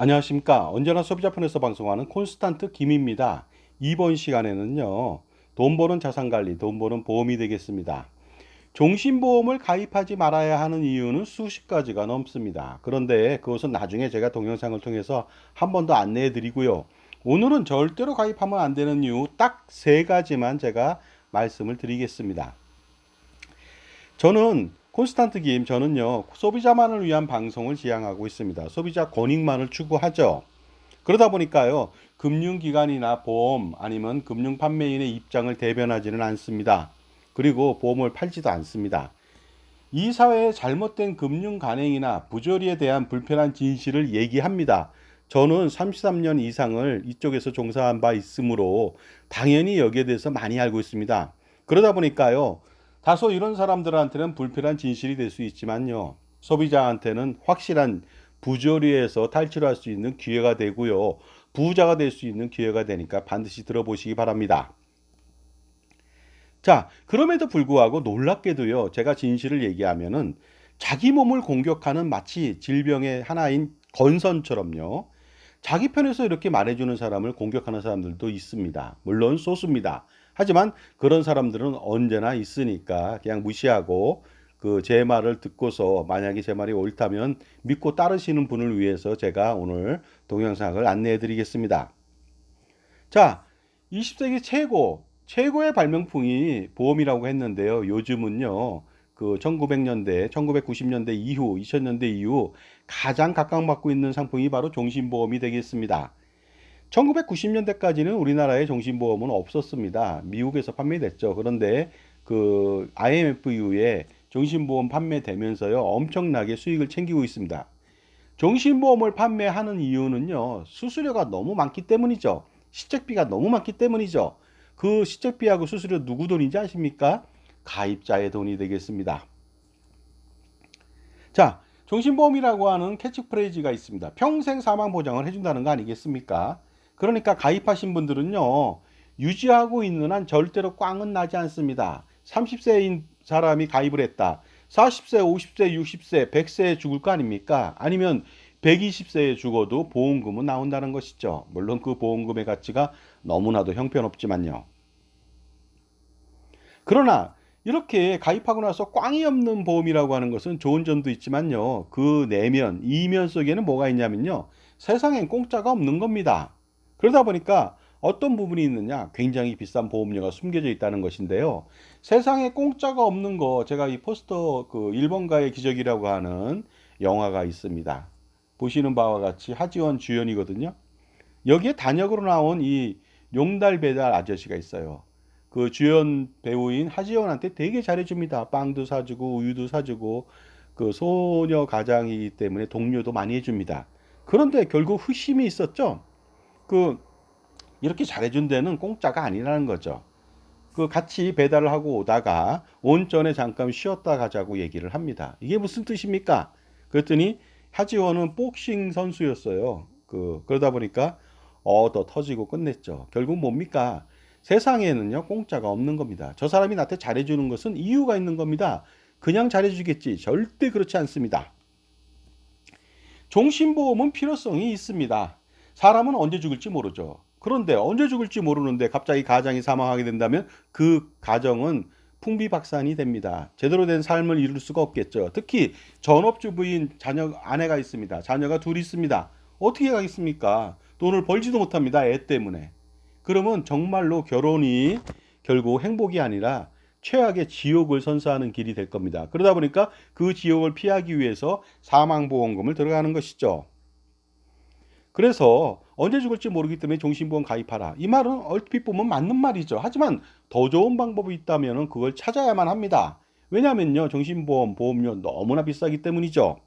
안녕하십니까. 언제나 소비자편에서 방송하는 콘스탄트 김입니다. 이번 시간에는요, 돈 버는 자산관리, 돈 버는 보험이 되겠습니다. 종신보험을 가입하지 말아야 하는 이유는 수십 가지가 넘습니다. 그런데 그것은 나중에 제가 동영상을 통해서 한 번 더 안내해 드리고요. 오늘은 절대로 가입하면 안 되는 이유 딱 세 가지만 제가 말씀을 드리겠습니다. 저는 콘스탄트 김, 저는요, 소비자만을 위한 방송을 지향하고 있습니다. 소비자 권익만을 추구하죠. 그러다 보니까요, 금융기관이나 보험 아니면 금융 판매인의 입장을 대변하지는 않습니다. 그리고 보험을 팔지도 않습니다. 이 사회의 잘못된 금융 간행이나 부조리에 대한 불편한 진실을 얘기합니다. 저는 33년 이상을 이쪽에서 종사한 바 있으므로 당연히 여기에 대해서 많이 알고 있습니다. 그러다 보니까요, 다소 이런 사람들한테는 불편한 진실이 될 수 있지만요, 소비자한테는 확실한 부조리에서 탈출할 수 있는 기회가 되고요, 부자가 될 수 있는 기회가 되니까 반드시 들어보시기 바랍니다. 자, 그럼에도 불구하고 놀랍게도요, 제가 진실을 얘기하면은 자기 몸을 공격하는 마치 질병의 하나인 건선처럼요, 자기 편에서 이렇게 말해주는 사람을 공격하는 사람들도 있습니다. 물론 소수입니다. 하지만 그런 사람들은 언제나 있으니까 그냥 무시하고 그 제 말을 듣고서 만약에 제 말이 옳다면 믿고 따르시는 분을 위해서 제가 오늘 동영상을 안내해 드리겠습니다. 자, 20세기 최고의 발명품이 보험이라고 했는데요. 요즘은요, 그 1900년대, 1990년대 이후, 2000년대 이후 가장 각광받고 있는 상품이 바로 종신보험이 되겠습니다. 1990년대까지는 우리나라에 종신보험은 없었습니다. 미국에서 판매됐죠. 그런데 그 IMF 이후에 종신보험 판매되면서요, 엄청나게 수익을 챙기고 있습니다. 종신보험을 판매하는 이유는요, 수수료가 너무 많기 때문이죠. 시책비가 너무 많기 때문이죠. 그 시책비하고 수수료 누구 돈인지 아십니까? 가입자의 돈이 되겠습니다. 자, 종신보험이라고 하는 캐치프레이즈가 있습니다. 평생 사망 보장을 해준다는 거 아니겠습니까? 그러니까 가입하신 분들은요, 유지하고 있는 한 절대로 꽝은 나지 않습니다. 30세인 사람이 가입을 했다. 40세, 50세, 60세, 100세에 죽을 거 아닙니까? 아니면 120세에 죽어도 보험금은 나온다는 것이죠. 물론 그 보험금의 가치가 너무나도 형편없지만요. 그러나 이렇게 가입하고 나서 꽝이 없는 보험이라고 하는 것은 좋은 점도 있지만요. 그 내면, 이면 속에는 뭐가 있냐면요. 세상엔 공짜가 없는 겁니다. 그러다 보니까 어떤 부분이 있느냐? 굉장히 비싼 보험료가 숨겨져 있다는 것인데요. 세상에 공짜가 없는 거, 제가 이 포스터 그 일본가의 기적이라고 하는 영화가 있습니다. 보시는 바와 같이 하지원 주연이거든요. 여기에 단역으로 나온 이 용달 배달 아저씨가 있어요. 그 주연 배우인 하지원한테 되게 잘해줍니다. 빵도 사주고 우유도 사주고 그 소녀 가장이기 때문에 동료도 많이 해줍니다. 그런데 결국 후심이 있었죠. 그 이렇게 잘해준 데는 공짜가 아니라는 거죠. 그 같이 배달을 하고 오다가 온전에 잠깐 쉬었다 가자고 얘기를 합니다. 이게 무슨 뜻입니까? 그랬더니 하지원은 복싱 선수였어요. 그러다 보니까 더 터지고 끝냈죠. 결국 뭡니까? 세상에는요, 공짜가 없는 겁니다. 저 사람이 나한테 잘해주는 것은 이유가 있는 겁니다. 그냥 잘해주겠지. 절대 그렇지 않습니다. 종신보험은 필요성이 있습니다. 사람은 언제 죽을지 모르죠. 그런데 언제 죽을지 모르는데 갑자기 가장이 사망하게 된다면 그 가정은 풍비박산이 됩니다. 제대로 된 삶을 이룰 수가 없겠죠. 특히 전업주부인 아내가 있습니다. 자녀가 둘 있습니다. 어떻게 가겠습니까? 돈을 벌지도 못합니다. 애 때문에. 그러면 정말로 결혼이 결국 행복이 아니라 최악의 지옥을 선사하는 길이 될 겁니다. 그러다 보니까 그 지옥을 피하기 위해서 사망보험금을 들어가는 것이죠. 그래서 언제 죽을지 모르기 때문에 종신보험 가입하라. 이 말은 얼핏 보면 맞는 말이죠. 하지만 더 좋은 방법이 있다면 그걸 찾아야만 합니다. 왜냐면요, 종신보험 보험료 너무나 비싸기 때문이죠.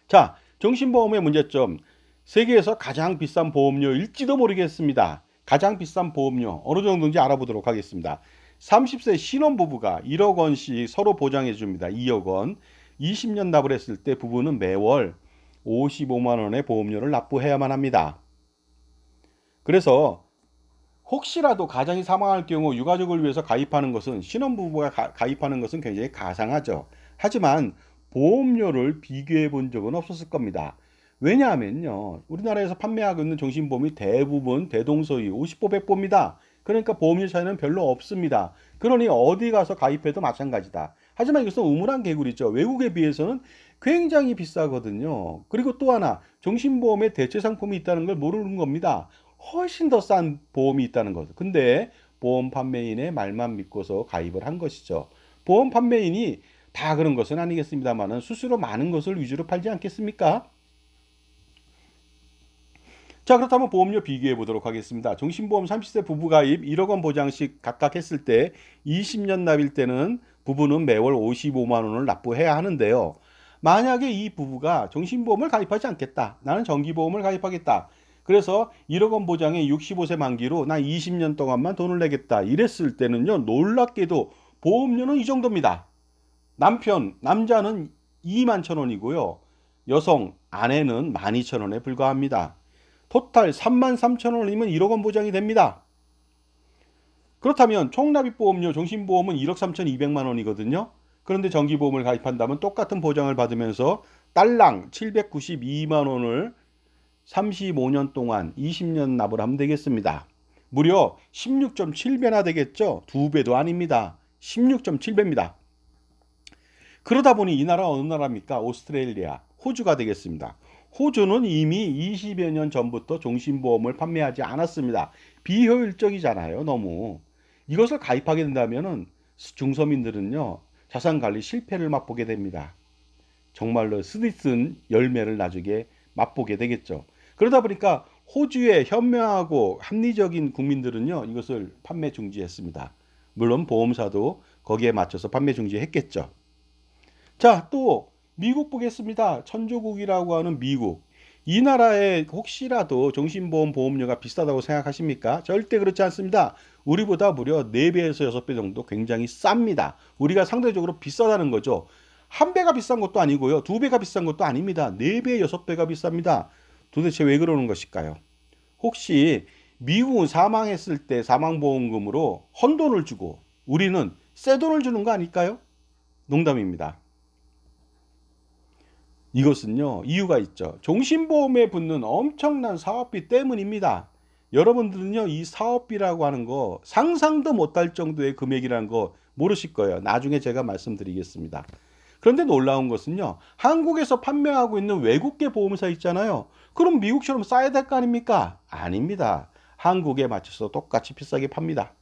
자, 종신보험의 문제점. 세계에서 가장 비싼 보험료일지도 모르겠습니다. 가장 비싼 보험료 어느 정도인지 알아보도록 하겠습니다. 30세 신혼부부가 1억 원씩 서로 보장해 줍니다. 2억 원. 20년 납을 했을 때 부부는 매월 55만 원의 보험료를 납부해야만 합니다. 그래서 혹시라도 가장이 사망할 경우 유가족을 위해서 가입하는 것은 신혼부부가 가입하는 것은 굉장히 가상하죠. 하지만 보험료를 비교해 본 적은 없었을 겁니다. 왜냐하면요, 우리나라에서 판매하고 있는 종신보험이 대부분 대동소이 50보 100보입니다. 그러니까 보험료 차이는 별로 없습니다. 그러니 어디 가서 가입해도 마찬가지다. 하지만 이것은 우물안 개구리죠. 외국에 비해서는 굉장히 비싸거든요. 그리고 또 하나, 종신보험에 대체 상품이 있다는 걸 모르는 겁니다. 훨씬 더 싼 보험이 있다는 것. 근데 보험 판매인의 말만 믿고서 가입을 한 것이죠. 보험 판매인이 다 그런 것은 아니겠습니다만은 스스로 많은 것을 위주로 팔지 않겠습니까? 자, 그렇다면 보험료 비교해 보도록 하겠습니다. 종신보험 30세 부부 가입 1억 원 보장씩 각각 했을 때 20년 납일 때는 부부는 매월 55만 원을 납부해야 하는데요. 만약에 이 부부가 종신보험을 가입하지 않겠다. 나는 정기보험을 가입하겠다. 그래서 1억 원 보장에 65세 만기로 나 20년 동안만 돈을 내겠다. 이랬을 때는요. 놀랍게도 보험료는 이 정도입니다. 남자는 2만 천 원이고요. 여성, 아내는 12,000원에 불과합니다. 토탈 3만 3천 원이면 1억 원 보장이 됩니다. 그렇다면 총납입보험료 종신보험은 1억 3,200만 원이거든요. 그런데 정기보험을 가입한다면 똑같은 보장을 받으면서 딸랑 792만 원을 35년 동안 20년 납을 하면 되겠습니다. 무려 16.7배나 되겠죠? 2배도 아닙니다. 16.7배입니다. 그러다 보니 이 나라 어느 나라입니까? 오스트레일리아, 호주가 되겠습니다. 호주는 이미 20여 년 전부터 종신보험을 판매하지 않았습니다. 비효율적이잖아요, 너무. 이것을 가입하게 된다면 중서민들은요, 자산관리 실패를 맛보게 됩니다. 정말로 쓰디쓴 열매를 나중에 맛보게 되겠죠. 그러다 보니까 호주의 현명하고 합리적인 국민들은요, 이것을 판매 중지했습니다. 물론 보험사도 거기에 맞춰서 판매 중지했겠죠. 자, 또 미국 보겠습니다. 천조국이라고 하는 미국. 이 나라에 혹시라도 종신보험 보험료가 비싸다고 생각하십니까? 절대 그렇지 않습니다. 우리보다 무려 4배에서 6배 정도 굉장히 쌉니다. 우리가 상대적으로 비싸다는 거죠. 한 배가 비싼 것도 아니고요. 2배가 비싼 것도 아닙니다. 4배, 6배가 비쌉니다. 도대체 왜 그러는 것일까요? 혹시 미국은 사망했을 때 사망보험금으로 헌돈을 주고 우리는 새 돈을 주는 거 아닐까요? 농담입니다. 이것은요, 이유가 있죠. 종신보험에 붙는 엄청난 사업비 때문입니다. 여러분들은요, 이 사업비라고 하는 거 상상도 못할 정도의 금액이라는 거 모르실 거예요. 나중에 제가 말씀드리겠습니다. 그런데 놀라운 것은요, 한국에서 판매하고 있는 외국계 보험사 있잖아요. 그럼 미국처럼 싸야 될 거 아닙니까? 아닙니다. 한국에 맞춰서 똑같이 비싸게 팝니다.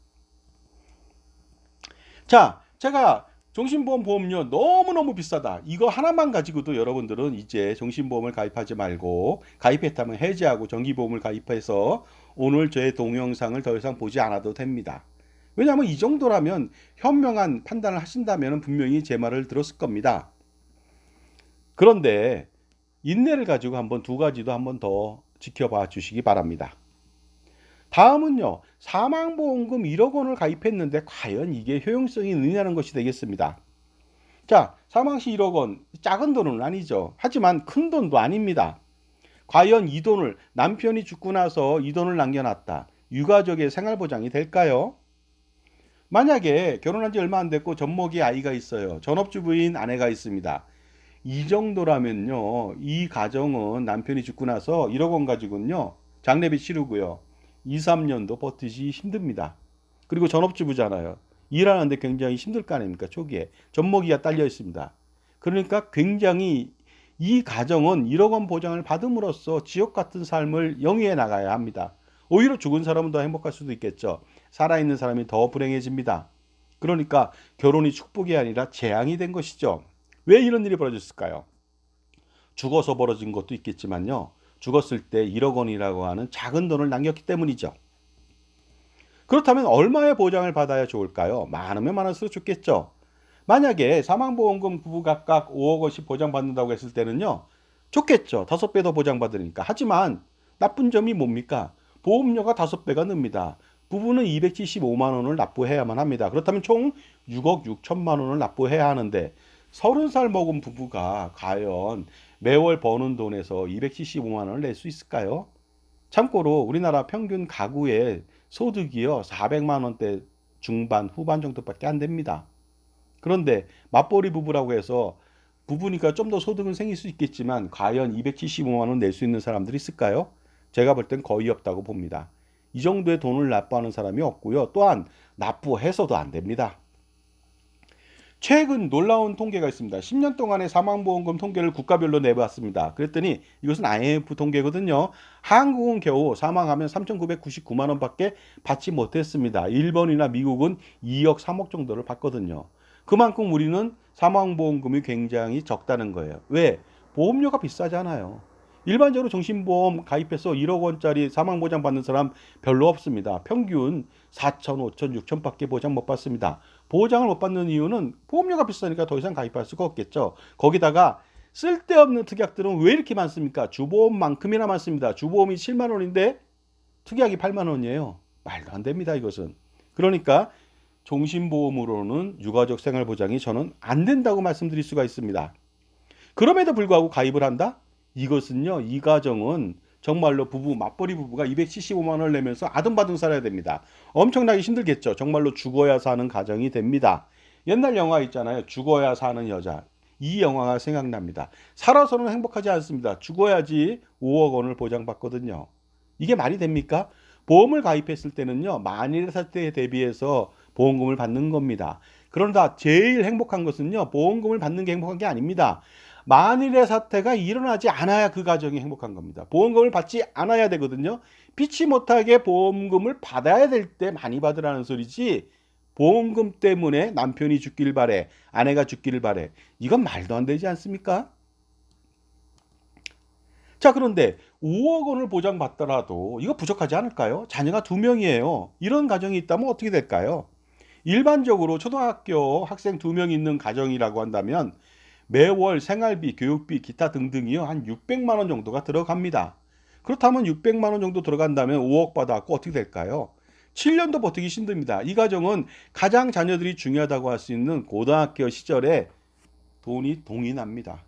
자, 제가 종신보험 보험료 너무너무 비싸다. 이거 하나만 가지고도 여러분들은 이제 종신보험을 가입하지 말고 가입했다면 해지하고 정기보험을 가입해서 오늘 제 동영상을 더 이상 보지 않아도 됩니다. 왜냐하면 이 정도라면 현명한 판단을 하신다면 분명히 제 말을 들었을 겁니다. 그런데 인내를 가지고 한번 두 가지도 한번 더 지켜봐 주시기 바랍니다. 다음은요, 사망보험금 1억 원을 가입했는데 과연 이게 효용성이 있느냐는 것이 되겠습니다. 자, 사망 시 1억 원, 작은 돈은 아니죠. 하지만 큰 돈도 아닙니다. 과연 이 돈을 남편이 죽고 나서 이 돈을 남겨놨다. 유가족의 생활보장이 될까요? 만약에 결혼한 지 얼마 안 됐고 젖먹이 아이가 있어요. 전업주부인 아내가 있습니다. 이 정도라면요, 이 가정은 남편이 죽고 나서 1억 원 가지고는요, 장례비 치르고요. 2, 3년도 버티기 힘듭니다. 그리고 전업주부잖아요. 일하는데 굉장히 힘들 거 아닙니까? 초기에. 젖먹이가 딸려 있습니다. 그러니까 굉장히 이 가정은 1억 원 보장을 받음으로써 지옥 같은 삶을 영위해 나가야 합니다. 오히려 죽은 사람은 더 행복할 수도 있겠죠. 살아있는 사람이 더 불행해집니다. 그러니까 결혼이 축복이 아니라 재앙이 된 것이죠. 왜 이런 일이 벌어졌을까요? 죽어서 벌어진 것도 있겠지만요. 죽었을 때 1억 원이라고 하는 작은 돈을 남겼기 때문이죠. 그렇다면 얼마의 보장을 받아야 좋을까요? 많으면 많을수록 좋겠죠. 만약에 사망보험금 부부 각각 5억 원씩 보장받는다고 했을 때는요. 좋겠죠. 5배 더 보장받으니까. 하지만 나쁜 점이 뭡니까? 보험료가 5배가 늡니다. 부부는 275만 원을 납부해야만 합니다. 그렇다면 총 6억 6천만 원을 납부해야 하는데 30살 먹은 부부가 과연 매월 버는 돈에서 275만 원을 낼 수 있을까요? 참고로 우리나라 평균 가구의 소득이요 400만 원대 중반 후반 정도밖에 안 됩니다. 그런데 맞벌이 부부라고 해서 부부니까 좀 더 소득은 생길 수 있겠지만 과연 275만 원 낼 수 있는 사람들이 있을까요? 제가 볼 땐 거의 없다고 봅니다. 이 정도의 돈을 납부하는 사람이 없고요. 또한 납부해서도 안 됩니다. 최근 놀라운 통계가 있습니다. 10년 동안의 사망보험금 통계를 국가별로 내봤습니다. 그랬더니 이것은 IMF 통계거든요. 한국은 겨우 사망하면 3,999만 원밖에 받지 못했습니다. 일본이나 미국은 2억, 3억 정도를 받거든요. 그만큼 우리는 사망보험금이 굉장히 적다는 거예요. 왜? 보험료가 비싸잖아요. 일반적으로 정신보험 가입해서 1억 원짜리 사망보장 받는 사람 별로 없습니다. 평균 4천, 5천, 6천밖에 보장 못 받습니다. 보장을 못 받는 이유는 보험료가 비싸니까 더 이상 가입할 수가 없겠죠. 거기다가 쓸데없는 특약들은 왜 이렇게 많습니까? 주보험만큼이나 많습니다. 주보험이 7만 원인데 특약이 8만 원이에요. 말도 안 됩니다, 이것은. 그러니까 종신보험으로는 유가족 생활보장이 저는 안 된다고 말씀드릴 수가 있습니다. 그럼에도 불구하고 가입을 한다? 이것은요, 이 가정은 정말로 부부, 맞벌이 부부가 275만 원을 내면서 아등바등 살아야 됩니다. 엄청나게 힘들겠죠. 정말로 죽어야 사는 가정이 됩니다. 옛날 영화 있잖아요. 죽어야 사는 여자. 이 영화가 생각납니다. 살아서는 행복하지 않습니다. 죽어야지 5억 원을 보장받거든요. 이게 말이 됩니까? 보험을 가입했을 때는요, 만일의 사태에 대비해서 보험금을 받는 겁니다. 그러나 제일 행복한 것은요, 보험금을 받는 게 행복한 게 아닙니다. 만일의 사태가 일어나지 않아야 그 가정이 행복한 겁니다. 보험금을 받지 않아야 되거든요. 피치 못하게 보험금을 받아야 될 때 많이 받으라는 소리지, 보험금 때문에 남편이 죽길 바래, 아내가 죽기를 바래. 이건 말도 안 되지 않습니까? 자, 그런데 5억 원을 보장받더라도 이거 부족하지 않을까요? 자녀가 2명이에요. 이런 가정이 있다면 어떻게 될까요? 일반적으로 초등학교 학생 2명 있는 가정이라고 한다면 매월 생활비, 교육비, 기타 등등이요. 한 600만 원 정도가 들어갑니다. 그렇다면 600만 원 정도 들어간다면 5억 받았고 어떻게 될까요? 7년도 버티기 힘듭니다. 이 가정은 가장 자녀들이 중요하다고 할 수 있는 고등학교 시절에 돈이 동인합니다.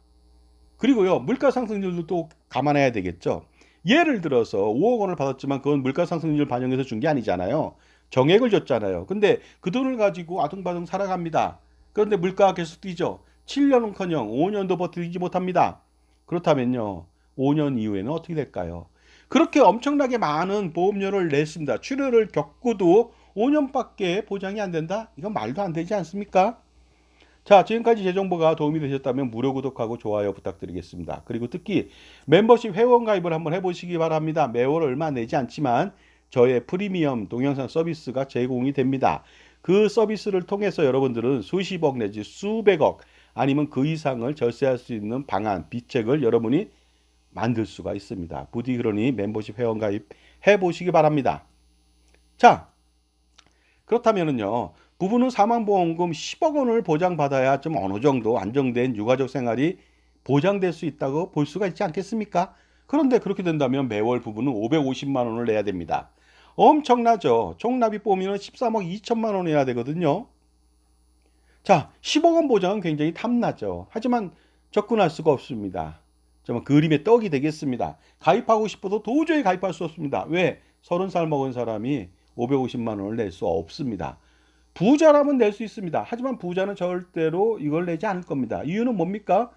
그리고요, 물가 상승률도 또 감안해야 되겠죠. 예를 들어서 5억 원을 받았지만 그건 물가 상승률 반영해서 준 게 아니잖아요. 정액을 줬잖아요. 근데 그 돈을 가지고 아등바등 살아갑니다. 그런데 물가가 계속 뛰죠. 7년은커녕 5년도 버티지 못합니다. 그렇다면요, 5년 이후에는 어떻게 될까요? 그렇게 엄청나게 많은 보험료를 냈습니다. 출혈을 겪고도 5년밖에 보장이 안 된다? 이건 말도 안 되지 않습니까? 자, 지금까지 제 정보가 도움이 되셨다면 무료 구독하고 좋아요 부탁드리겠습니다. 그리고 특히 멤버십 회원 가입을 한번 해보시기 바랍니다. 매월 얼마 내지 않지만 저의 프리미엄 동영상 서비스가 제공이 됩니다. 그 서비스를 통해서 여러분들은 수십억 내지 수백억 아니면 그 이상을 절세할 수 있는 방안, 비책을 여러분이 만들 수가 있습니다. 부디 그러니 멤버십 회원 가입 해보시기 바랍니다. 자, 그렇다면은요, 부부는 사망보험금 10억 원을 보장받아야 좀 어느 정도 안정된 유가족 생활이 보장될 수 있다고 볼 수가 있지 않겠습니까? 그런데 그렇게 된다면 매월 부부는 550만 원을 내야 됩니다. 엄청나죠? 총납입 범위는 13억 2천만 원이어야 되거든요. 자, 10억 원 보장은 굉장히 탐나죠. 하지만 접근할 수가 없습니다. 정말 그림의 떡이 되겠습니다. 가입하고 싶어도 도저히 가입할 수 없습니다. 왜? 30살 먹은 사람이 550만 원을 낼 수 없습니다. 부자라면 낼 수 있습니다. 하지만 부자는 절대로 이걸 내지 않을 겁니다. 이유는 뭡니까?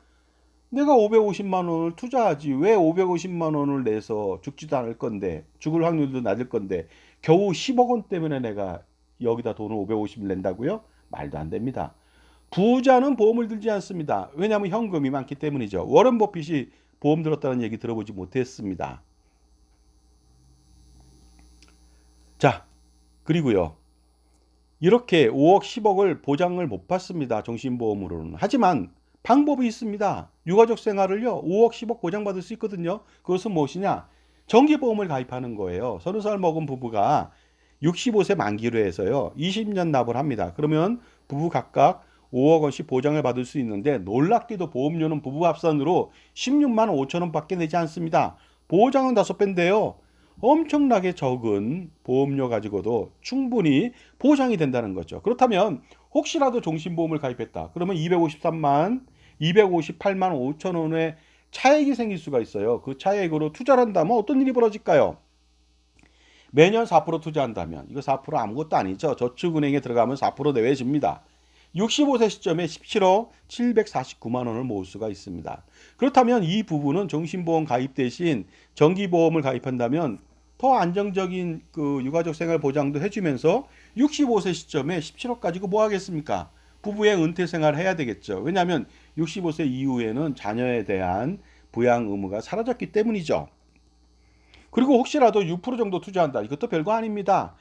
내가 550만 원을 투자하지 왜 550만 원을 내서 죽지도 않을 건데, 죽을 확률도 낮을 건데 겨우 10억 원 때문에 내가 여기다 돈을 550을 낸다고요? 말도 안 됩니다. 부자는 보험을 들지 않습니다. 왜냐하면 현금이 많기 때문이죠. 워런 버핏이 보험 들었다는 얘기 들어보지 못했습니다. 자, 그리고요, 이렇게 5억, 10억을 보장을 못 받습니다. 정신보험으로는. 하지만 방법이 있습니다. 유가족 생활을요, 5억, 10억 보장받을 수 있거든요. 그것은 무엇이냐? 정기보험을 가입하는 거예요. 30살 먹은 부부가 65세 만기로 해서요, 20년 납을 합니다. 그러면 부부 각각 5억 원씩 보장을 받을 수 있는데, 놀랍게도 보험료는 부부 합산으로 16만 5천 원밖에 내지 않습니다. 보장은 5배인데요. 엄청나게 적은 보험료 가지고도 충분히 보장이 된다는 거죠. 그렇다면 혹시라도 종신보험을 가입했다. 그러면 258만 5천 원의 차액이 생길 수가 있어요. 그 차액으로 투자를 한다면 어떤 일이 벌어질까요? 매년 4% 투자한다면 이거 4% 아무것도 아니죠. 저축은행에 들어가면 4% 내외 줍니다. 65세 시점에 17억 749만 원을 모을 수가 있습니다. 그렇다면 이 부분은 종신보험 가입 대신 정기보험을 가입한다면 더 안정적인 그 유가족 생활 보장도 해주면서 65세 시점에 17억 가지고 뭐 하겠습니까? 부부의 은퇴 생활을 해야 되겠죠. 왜냐하면 65세 이후에는 자녀에 대한 부양 의무가 사라졌기 때문이죠. 그리고 혹시라도 6% 정도 투자한다. 이것도 별거 아닙니다.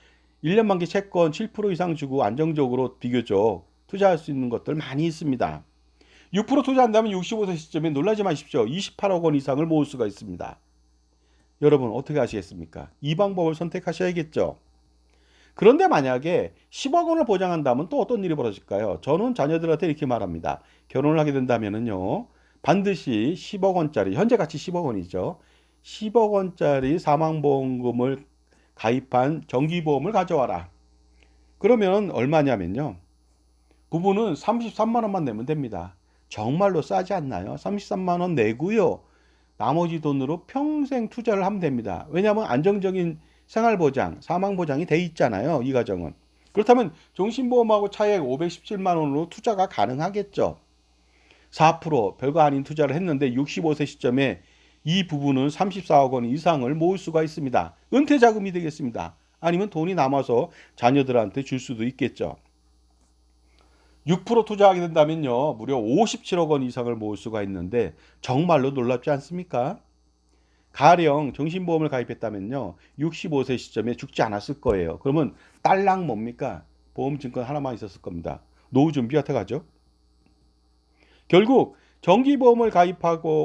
1년 만기 채권 7% 이상 주고 안정적으로 비교적 투자할 수 있는 것들 많이 있습니다. 6% 투자한다면 65세 시점에 놀라지 마십시오. 28억 원 이상을 모을 수가 있습니다. 여러분 어떻게 하시겠습니까? 이 방법을 선택하셔야겠죠. 그런데 만약에 10억 원을 보장한다면 또 어떤 일이 벌어질까요? 저는 자녀들한테 이렇게 말합니다. 결혼을 하게 된다면요. 반드시 10억 원짜리, 현재 가치 10억 원이죠. 10억 원짜리 사망보험금을 가입한 정기보험을 가져와라. 그러면 얼마냐면요. 부부는 33만 원만 내면 됩니다. 정말로 싸지 않나요? 33만 원 내고요. 나머지 돈으로 평생 투자를 하면 됩니다. 왜냐하면 안정적인 생활보장, 사망보장이 돼 있잖아요. 이 가정은. 그렇다면 종신보험하고 차액 517만 원으로 투자가 가능하겠죠. 4% 별거 아닌 투자를 했는데 65세 시점에 이 부부는 34억 원 이상을 모을 수가 있습니다. 은퇴 자금이 되겠습니다. 아니면 돈이 남아서 자녀들한테 줄 수도 있겠죠. 6% 투자하게 된다면요. 무려 57억 원 이상을 모을 수가 있는데 정말로 놀랍지 않습니까? 가령 정신보험을 가입했다면요. 65세 시점에 죽지 않았을 거예요. 그러면 딸랑 뭡니까? 보험증권 하나만 있었을 겁니다. 노후 준비 어떡하죠? 결국 정기보험을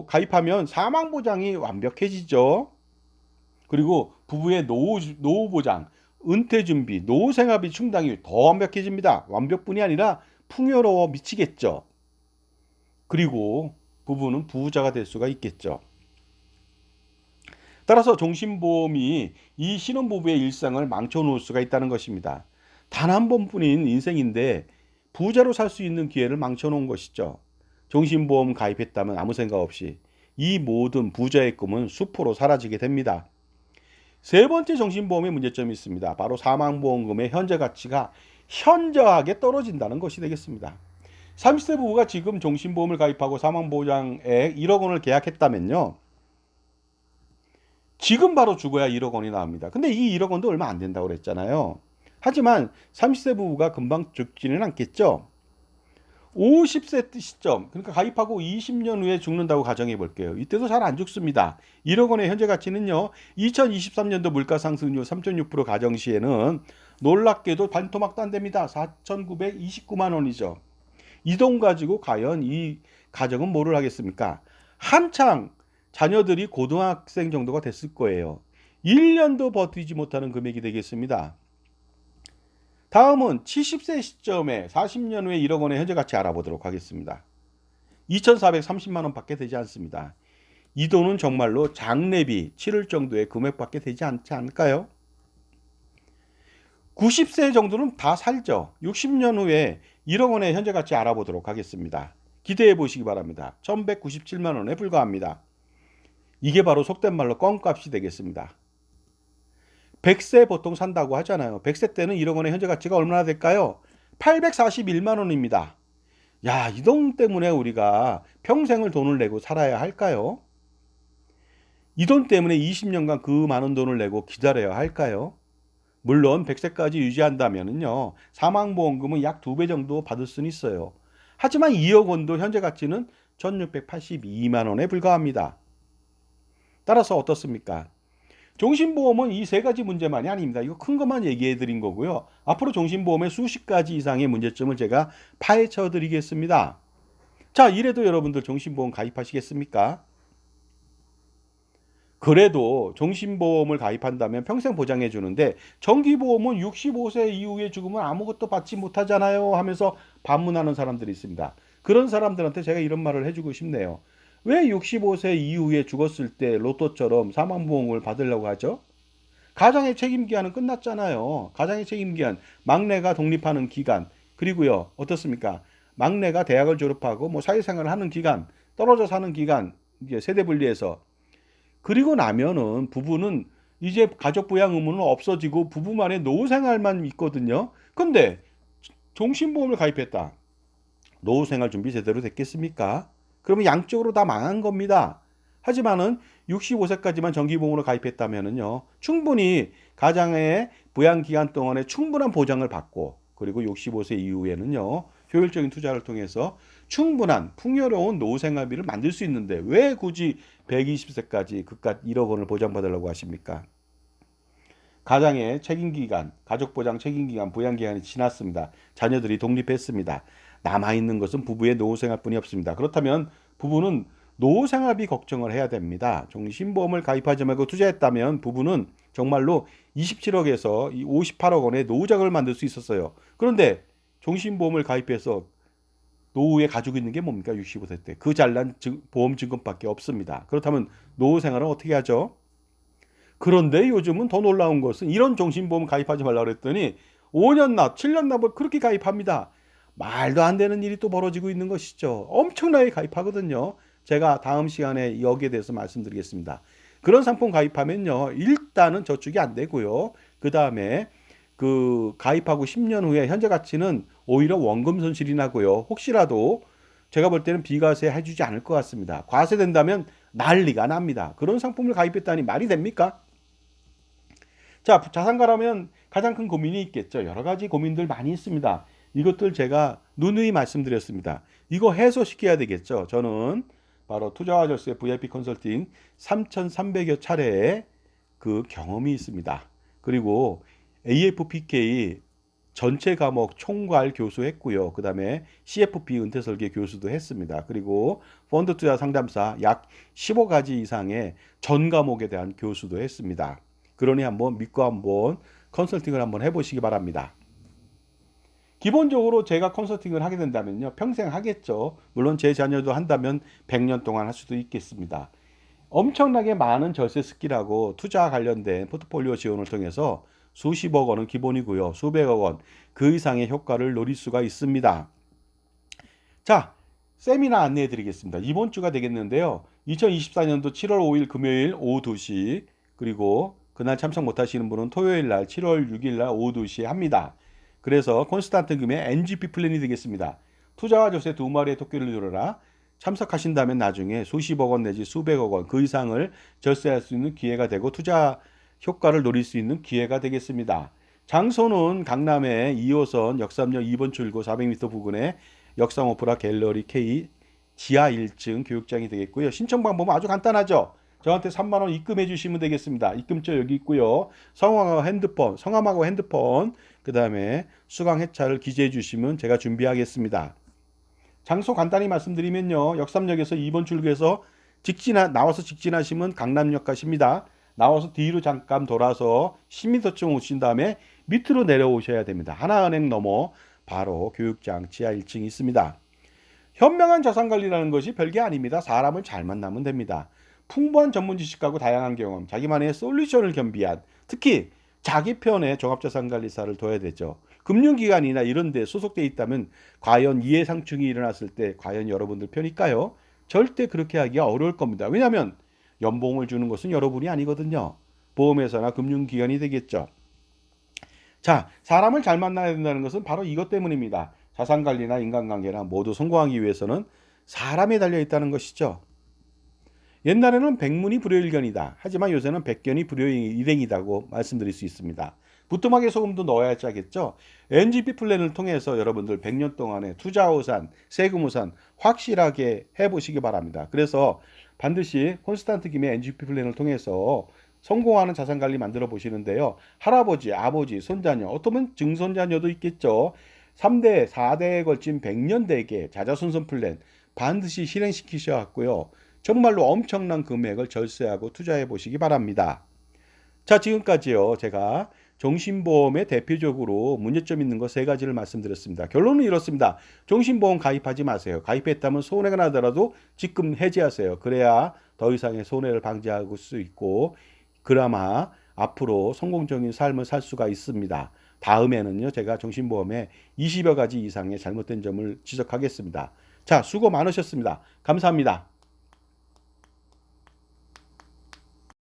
가입하면 사망보장이 완벽해지죠. 그리고 부부의 노후 보장, 은퇴 준비, 노후 생활비 충당이 더 완벽해집니다. 완벽뿐이 아니라 풍요로워 미치겠죠. 그리고 부부는 부자가 될 수가 있겠죠. 따라서 종신보험이 이 신혼부부의 일상을 망쳐놓을 수가 있다는 것입니다. 단 한 번뿐인 인생인데 부자로 살 수 있는 기회를 망쳐놓은 것이죠. 종신보험 가입했다면 아무 생각 없이 이 모든 부자의 꿈은 수포로 사라지게 됩니다. 세 번째 정신보험의 문제점이 있습니다. 바로 사망보험금의 현재 가치가 현저하게 떨어진다는 것이 되겠습니다. 30세 부부가 지금 종신보험을 가입하고 사망보장액 1억 원을 계약했다면요. 지금 바로 죽어야 1억 원이 나옵니다. 근데 이 1억 원도 얼마 안 된다고 그랬잖아요. 하지만 30세 부부가 금방 죽지는 않겠죠. 50세 시점, 그러니까 가입하고 20년 후에 죽는다고 가정해 볼게요. 이때도 잘 안 죽습니다. 1억 원의 현재 가치는요, 2023년도 물가 상승률 3.6% 가정 시에는 놀랍게도 반토막도 안 됩니다. 4,929만 원이죠. 이 돈 가지고 과연 이 가정은 뭐를 하겠습니까? 한창 자녀들이 고등학생 정도가 됐을 거예요. 1년도 버티지 못하는 금액이 되겠습니다. 다음은 70세 시점에 40년 후에 1억 원의 현재 가치 알아보도록 하겠습니다. 2,430만 원밖에 되지 않습니다. 이 돈은 정말로 장례비 치를 정도의 금액밖에 되지 않지 않을까요? 90세 정도는 다 살죠. 60년 후에 1억 원의 현재 가치 알아보도록 하겠습니다. 기대해 보시기 바랍니다. 1,197만 원에 불과합니다. 이게 바로 속된 말로 껌값이 되겠습니다. 100세 보통 산다고 하잖아요. 100세 때는 1억 원의 현재 가치가 얼마나 될까요? 841만 원입니다. 야, 이 돈 때문에 우리가 평생을 돈을 내고 살아야 할까요? 이 돈 때문에 20년간 그 많은 돈을 내고 기다려야 할까요? 물론 100세까지 유지한다면요. 사망보험금은 약 2배 정도 받을 수는 있어요. 하지만 2억 원도 현재 가치는 1,682만 원에 불과합니다. 따라서 어떻습니까? 종신보험은 이 세 가지 문제만이 아닙니다. 이거 큰 것만 얘기해 드린 거고요. 앞으로 종신보험의 수십 가지 이상의 문제점을 제가 파헤쳐 드리겠습니다. 자, 이래도 여러분들 종신보험 가입하시겠습니까? 그래도 종신보험을 가입한다면 평생 보장해 주는데 정기보험은 65세 이후에 죽으면 아무것도 받지 못하잖아요 하면서 반문하는 사람들이 있습니다. 그런 사람들한테 제가 이런 말을 해주고 싶네요. 왜 65세 이후에 죽었을 때 로또처럼 사망보험을 받으려고 하죠? 가장의 책임기한은 끝났잖아요. 가장의 책임기한, 막내가 독립하는 기간, 그리고요, 어떻습니까? 막내가 대학을 졸업하고 뭐 사회생활을 하는 기간, 떨어져 사는 기간, 이제 세대 분리해서. 그리고 나면은 부부는 이제 가족 부양 의무는 없어지고 부부만의 노후 생활만 있거든요. 근데 종신보험을 가입했다. 노후생활 준비 제대로 됐겠습니까? 그러면 양쪽으로 다 망한 겁니다. 하지만은 65세까지만 정기보험으로 가입했다면은요, 충분히 가장의 부양 기간 동안에 충분한 보장을 받고, 그리고 65세 이후에는요, 효율적인 투자를 통해서 충분한 풍요로운 노후 생활비를 만들 수 있는데 왜 굳이 120세까지 그깟 1억 원을 보장받으려고 하십니까? 가장의 책임기간, 가족보장 책임기간, 부양기간이 지났습니다. 자녀들이 독립했습니다. 남아있는 것은 부부의 노후생활뿐이 없습니다. 그렇다면 부부는 노후생활비 걱정을 해야 됩니다. 종신보험을 가입하지 말고 투자했다면 부부는 정말로 27억에서 58억 원의 노후자금을 만들 수 있었어요. 그런데 종신보험을 가입해서 노후에 가지고 있는 게 뭡니까? 65세 때. 그 잘난 보험 증권밖에 없습니다. 그렇다면 노후 생활은 어떻게 하죠? 그런데 요즘은 더 놀라운 것은 이런 종신보험 가입하지 말라고 그랬더니 5년 납, 7년 납을 그렇게 가입합니다. 말도 안 되는 일이 또 벌어지고 있는 것이죠. 엄청나게 가입하거든요. 제가 다음 시간에 여기에 대해서 말씀드리겠습니다. 그런 상품 가입하면요. 일단은 저축이 안 되고요. 그 다음에 그 가입하고 10년 후에 현재 가치는 오히려 원금 손실이 나고요. 혹시라도 제가 볼 때는 비과세 해주지 않을 것 같습니다. 과세된다면 난리가 납니다. 그런 상품을 가입했다니 말이 됩니까? 자, 자산가라면 가장 큰 고민이 있겠죠. 여러 가지 고민들 많이 있습니다. 이것들 제가 누누이 말씀드렸습니다. 이거 해소시켜야 되겠죠. 저는 바로 투자와 절세 VIP 컨설팅 3,300여 차례의 그 경험이 있습니다. 그리고 AFPK 전체 과목 총괄 교수했고요. 그 다음에 CFP 은퇴설계 교수도 했습니다. 그리고 펀드 투자 상담사 약 15가지 이상의 전 과목에 대한 교수도 했습니다. 그러니 한번 믿고 한번 컨설팅을 한번 해보시기 바랍니다. 기본적으로 제가 컨설팅을 하게 된다면요. 평생 하겠죠. 물론 제 자녀도 한다면 100년 동안 할 수도 있겠습니다. 엄청나게 많은 절세 스킬하고 투자 관련된 포트폴리오 지원을 통해서 수십억 원은 기본이고요. 수백억 원, 그 이상의 효과를 노릴 수가 있습니다. 자, 세미나 안내해 드리겠습니다. 이번 주가 되겠는데요. 2024년도 7월 5일 금요일 오후 2시, 그리고 그날 참석 못 하시는 분은 토요일 날 7월 6일 날 오후 2시에 합니다. 그래서 콘스탄트 금의 NGP 플랜이 되겠습니다. 투자와 절세 두 마리의 토끼를 이루라. 참석하신다면 나중에 수십억 원 내지 수백억 원 그 이상을 절세할 수 있는 기회가 되고 투자 효과를 노릴 수 있는 기회가 되겠습니다. 장소는 강남의 2호선 역삼역 2번 출구 400m 부근에 역삼 오프라 갤러리 K 지하 1층 교육장이 되겠고요. 신청 방법은 아주 간단하죠. 저한테 3만 원 입금해 주시면 되겠습니다. 입금처 여기 있고요. 성함하고 핸드폰, 그 다음에 수강 회차를 기재해 주시면 제가 준비하겠습니다. 장소 간단히 말씀드리면요. 역삼역에서 2번 출구에서 나와서 직진하시면 강남역 가십니다. 나와서 뒤로 잠깐 돌아서 10m쯤 오신 다음에 밑으로 내려오셔야 됩니다. 하나은행 넘어 바로 교육장 지하 1층이 있습니다. 현명한 자산관리라는 것이 별게 아닙니다. 사람을 잘 만나면 됩니다. 풍부한 전문 지식하고 다양한 경험, 자기만의 솔루션을 겸비한, 특히 자기 편의 종합자산관리사를 둬야 되죠. 금융기관이나 이런 데 소속돼 있다면 과연 이해상충이 일어났을 때 과연 여러분들 편일까요? 절대 그렇게 하기가 어려울 겁니다. 왜냐하면 연봉을 주는 것은 여러분이 아니거든요. 보험회사나 금융기관이 되겠죠. 자, 사람을 잘 만나야 된다는 것은 바로 이것 때문입니다. 자산관리나 인간관계나 모두 성공하기 위해서는 사람에 달려있다는 것이죠. 옛날에는 백문이 불여일견이다. 하지만 요새는 백견이 불여일행이라고 말씀드릴 수 있습니다. 부뚜막에 소금도 넣어야 짜겠죠. NGP 플랜을 통해서 여러분들 100년 동안의 투자 우산, 세금 우산 확실하게 해보시기 바랍니다. 그래서 반드시 콘스탄트 김의 NGP 플랜을 통해서 성공하는 자산관리 만들어 보시는데요. 할아버지, 아버지, 손자녀, 어쩌면 증손자녀도 있겠죠. 3대, 4대에 걸친 100년 대계 자자손손 플랜 반드시 실행시키셔야 하고요. 정말로 엄청난 금액을 절세하고 투자해 보시기 바랍니다. 자, 지금까지요. 제가 종신보험에 대표적으로 문제점 있는 거 세 가지를 말씀드렸습니다. 결론은 이렇습니다. 종신보험 가입하지 마세요. 가입했다면 손해가 나더라도 지금 해지하세요. 그래야 더 이상의 손해를 방지할 수 있고 그나마 앞으로 성공적인 삶을 살 수가 있습니다. 다음에는요. 제가 종신보험에 20여 가지 이상의 잘못된 점을 지적하겠습니다. 자, 수고 많으셨습니다. 감사합니다.